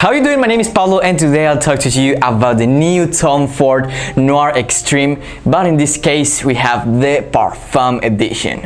How you doing? My name is Pablo and today I'll talk to you about the new Tom Ford Noir Extreme, but in this case we have the Parfum edition.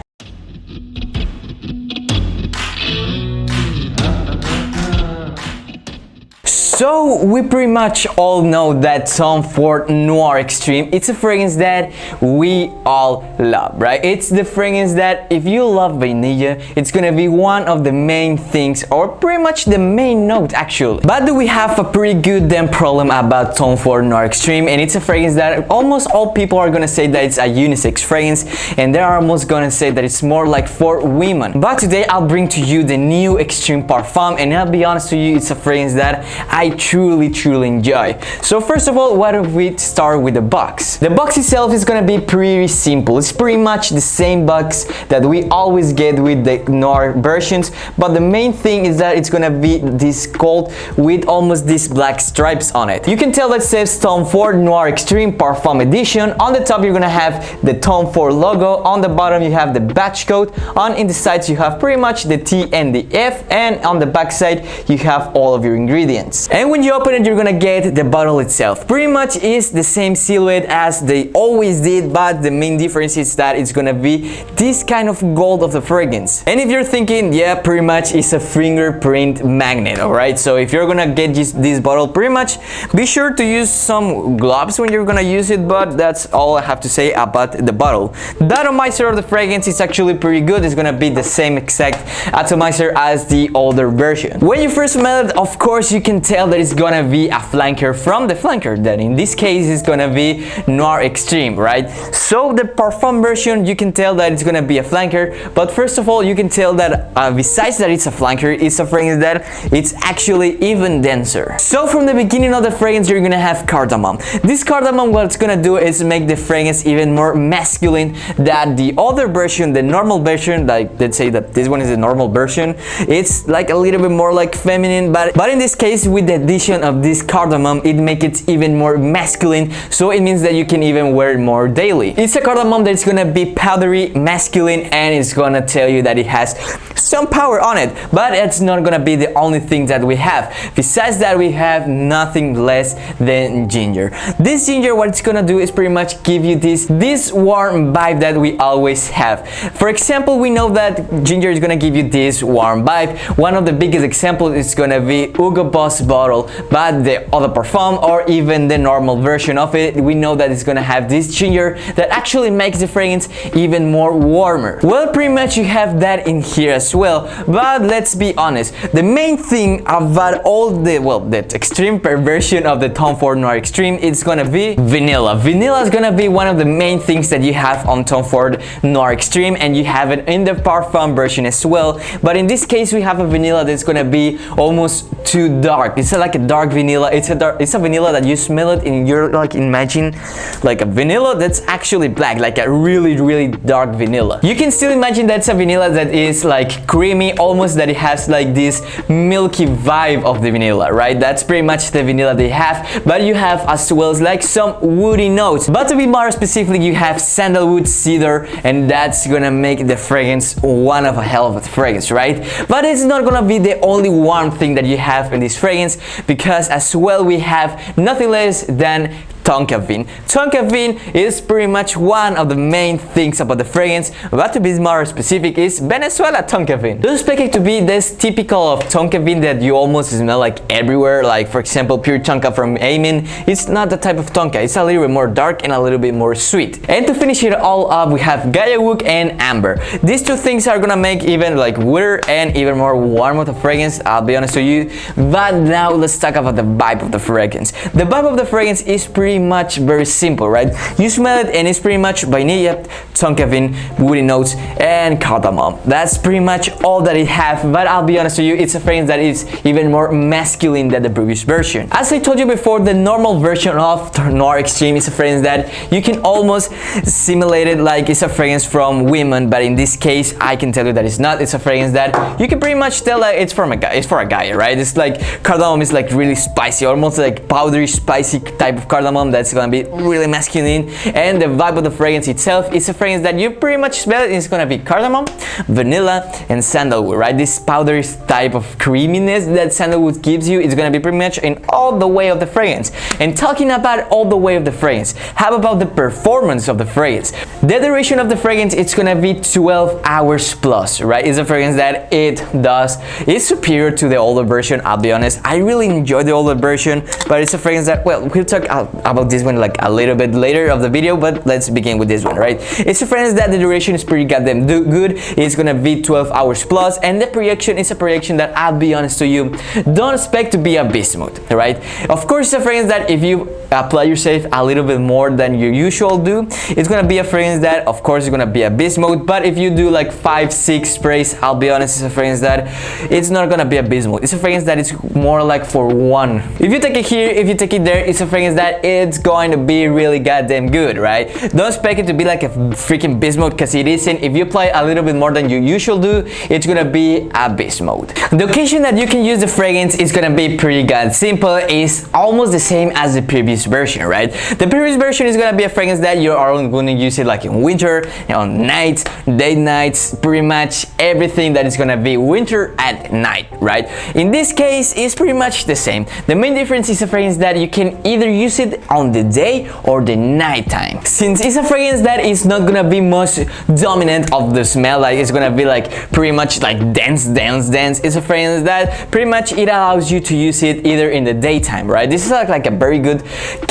So we pretty much all know that Tom Ford Noir Extreme, it's a fragrance that we all love, right? It's the fragrance that if you love vanilla, it's gonna be one of the main things, or pretty much the main note actually. But we have a pretty good damn problem about Tom Ford Noir Extreme, and it's a fragrance that almost all people are gonna say that it's a unisex fragrance, and they're almost gonna say that it's more like for women. But today I'll bring to you the new Extreme Parfum, and I'll be honest with you, it's a fragrance that I truly enjoy. So first of all, why don't we start with the box? The box itself is gonna be pretty simple. It's pretty much the same box that we always get with the Noir versions, but the main thing is that it's gonna be this gold with almost these black stripes on it. You can tell that it says Tom Ford Noir Extreme Parfum Edition. On the top you're gonna have the Tom Ford logo, on the bottom you have the batch code, in the sides you have pretty much the T and the F, and on the back side you have all of your ingredients. And when you open it, you're gonna get the bottle itself. Pretty much is the same silhouette as they always did, but the main difference is that it's gonna be this kind of gold of the fragrance. And if you're thinking, yeah, pretty much it's a fingerprint magnet, alright? So if you're gonna get this bottle, pretty much be sure to use some gloves when you're gonna use it, but that's all I have to say about the bottle. The atomizer of the fragrance is actually pretty good. It's gonna be the same exact atomizer as the older version. When you first smell it, of course, you can tell that it's gonna be a flanker from the flanker, that in this case is gonna be Noir Extreme, right? So the Parfum version, you can tell that it's gonna be a flanker, but first of all you can tell that besides that it's a flanker, it's a fragrance that it's actually even denser. So from the beginning of the fragrance you're gonna have cardamom. This cardamom, what it's gonna do is make the fragrance even more masculine than the other version, the normal version. Like, let's say that this one is the normal version, it's like a little bit more like feminine, but in this case with the addition of this cardamom, it makes it even more masculine, so it means that you can even wear it more daily. It's a cardamom that's gonna be powdery, masculine, and it's gonna tell you that it has some power on it, but it's not gonna be the only thing that we have. Besides that, we have nothing less than ginger. This ginger, what it's gonna do is pretty much give you this warm vibe that we always have. For example, we know that ginger is gonna give you this warm vibe. One of the biggest examples is gonna be Hugo Boss bottle, but the other Parfum or even the normal version of it, we know that it's gonna have this ginger that actually makes the fragrance even more warmer. Well, pretty much you have that in here as well, but let's be honest, the main thing about all the extreme version of the Tom Ford Noir Extreme, it's gonna be vanilla. Vanilla is gonna be one of the main things that you have on Tom Ford Noir Extreme, and you have it in the Parfum version as well, but in this case we have a vanilla that's gonna be almost too dark. It's like a dark vanilla. It's a vanilla that you smell it and you're like, imagine like a vanilla that's actually black, like a really dark vanilla. You can still imagine that's a vanilla that is like creamy, almost that it has like this milky vibe of the vanilla, right? That's pretty much the vanilla they have, but you have as well as like some woody notes. But to be more specific, you have sandalwood, cedar, and that's gonna make the fragrance one of a hell of a fragrance, right? But it's not gonna be the only one thing that you have in this fragrance, because as well we have nothing less than tonka bean. Tonka bean is pretty much one of the main things about the fragrance, but to be more specific is Venezuela tonka bean. Don't expect it to be this typical of tonka bean that you almost smell like everywhere, like for example pure tonka from Amin. It's not the type of tonka, it's a little bit more dark and a little bit more sweet. And to finish it all up, we have Gayawook and Amber. These two things are gonna make even like wetter and even more warm of the fragrance, I'll be honest with you. But now let's talk about the vibe of the fragrance. The vibe of the fragrance is pretty much very simple, right? You smell it and it's pretty much vanilla, tonka bean, woody notes, and cardamom. That's pretty much all that it has, but I'll be honest with you, it's a fragrance that is even more masculine than the previous version. As I told you before, the normal version of Noir Extreme is a fragrance that you can almost simulate it like it's a fragrance from women, but in this case I can tell you that it's not. It's a fragrance that you can pretty much tell that it's from a guy, it's for a guy, right? It's like cardamom is like really spicy, almost like powdery spicy type of cardamom, cardamom, that's gonna be really masculine. And the vibe of the fragrance itself is a fragrance that you pretty much smell it. It's gonna be cardamom, vanilla, and sandalwood, right? This powdery type of creaminess that sandalwood gives you is gonna be pretty much in all the way of the fragrance. And talking about all the way of the fragrance, how about the performance of the fragrance? The duration of the fragrance, it's gonna be 12 hours plus, right? It's a fragrance that is superior to the older version. I'll be honest, I really enjoy the older version, but it's a fragrance that, well, we'll talk about this one like a little bit later of the video, but let's begin with this one, right? It's a fragrance that the duration is pretty goddamn good. It's gonna be 12 hours plus, and the projection is a projection that, I'll be honest to you, don't expect to be a beast mode, right? Of course, it's a fragrance that if you apply yourself a little bit more than you usually do, it's gonna be a fragrance that, of course, is gonna be a beast mode. But if you do like 5-6 sprays, I'll be honest, it's a fragrance that it's not gonna be a beast mode. It's a fragrance that is more like for one. If you take it here, if you take it there, it's a fragrance that it's going to be really goddamn good, right? Don't expect it to be like a freaking beast mode, because it isn't. If you apply a little bit more than you usually do, it's gonna be a beast mode. The occasion that you can use the fragrance is gonna be pretty god simple. It's almost the same as the previous version, right? The previous version is gonna be a fragrance that you are only gonna use it like in winter, on nights, day nights, pretty much everything that is gonna be winter at night, right? In this case, it's pretty much the same. The main difference is a fragrance that you can either use it on the day or the night time. Since it's a fragrance that is not gonna be most dominant of the smell, like it's gonna be like pretty much like dense. It's a fragrance that pretty much it allows you to use it either in the daytime, right? This is like a very good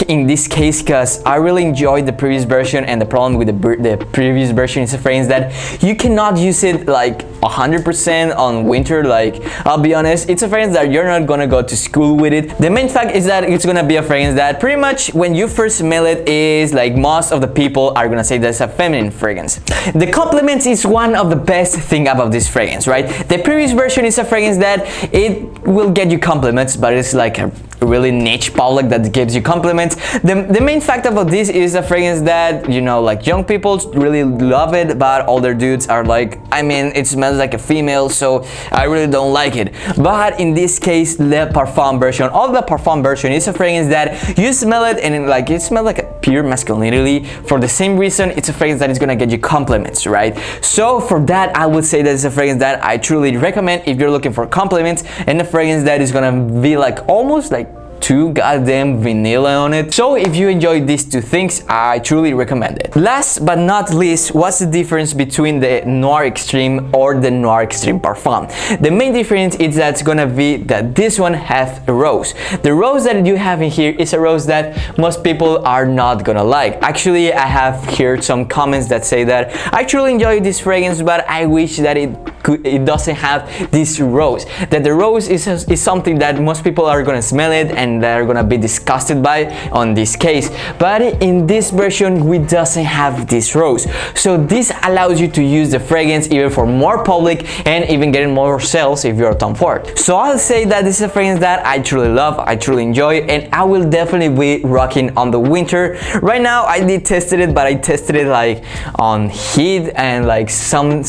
in this case, because I really enjoyed the previous version, and the problem with the previous version is a fragrance that you cannot use it like 100% on winter. Like, I'll be honest, it's a fragrance that you're not gonna go to school with it. The main fact is that it's gonna be a fragrance that pretty much when you first smell it is like most of the people are gonna say that's a feminine fragrance. The compliments is one of the best thing about this fragrance, right? The previous version is a fragrance that it will get you compliments, but it's like a really niche public that gives you compliments. The main fact about this is a fragrance that, you know, like young people really love it, but older dudes are like, I mean, it smells like a female, so I really don't like it. But in this case, the Parfum version, all the Parfum version is a fragrance that you smell it and it smells like a pure masculinity. For the same reason, it's a fragrance that is gonna get you compliments, right? So for that, I would say that it's a fragrance that I truly recommend if you're looking for compliments, and a fragrance that is gonna be like almost like too goddamn vanilla on it. So if you enjoyed these two things, I truly recommend it. Last but not least, what's the difference between the Noir Extreme or the Noir Extreme Parfum? The main difference is that it's gonna be that this one has a rose. The rose that you have in here is a rose that most people are not gonna like. Actually, I have heard some comments that say that I truly enjoy this fragrance, but I wish that it doesn't have this rose. That the rose is something that most people are gonna smell it and they're gonna be disgusted by on this case. But in this version, we doesn't have this rose. So this allows you to use the fragrance even for more public and even getting more sales if you're Tom Ford. So I'll say that this is a fragrance that I truly love, I truly enjoy, and I will definitely be rocking on the winter. Right now, I did tested it, but I tested it like on heat and like something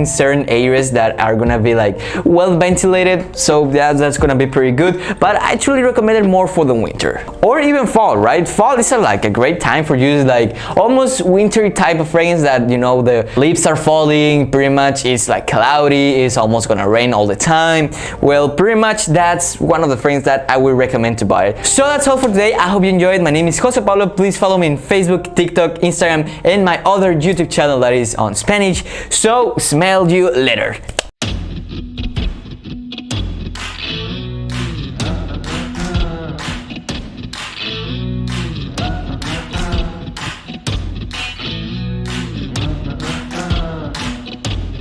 certain areas that are gonna be like well ventilated, so that's gonna be pretty good. But I truly recommend it more for the winter or even fall, right? Fall is like a great time for using like almost wintry type of fragrance that, you know, the leaves are falling, pretty much it's like cloudy, it's almost gonna rain all the time. Well, pretty much that's one of the fragrances that I would recommend to buy. So that's all for today. I hope you enjoyed. My name is Jose Pablo. Please follow me on Facebook, TikTok, Instagram, and my other YouTube channel that is on Spanish. So smell you later.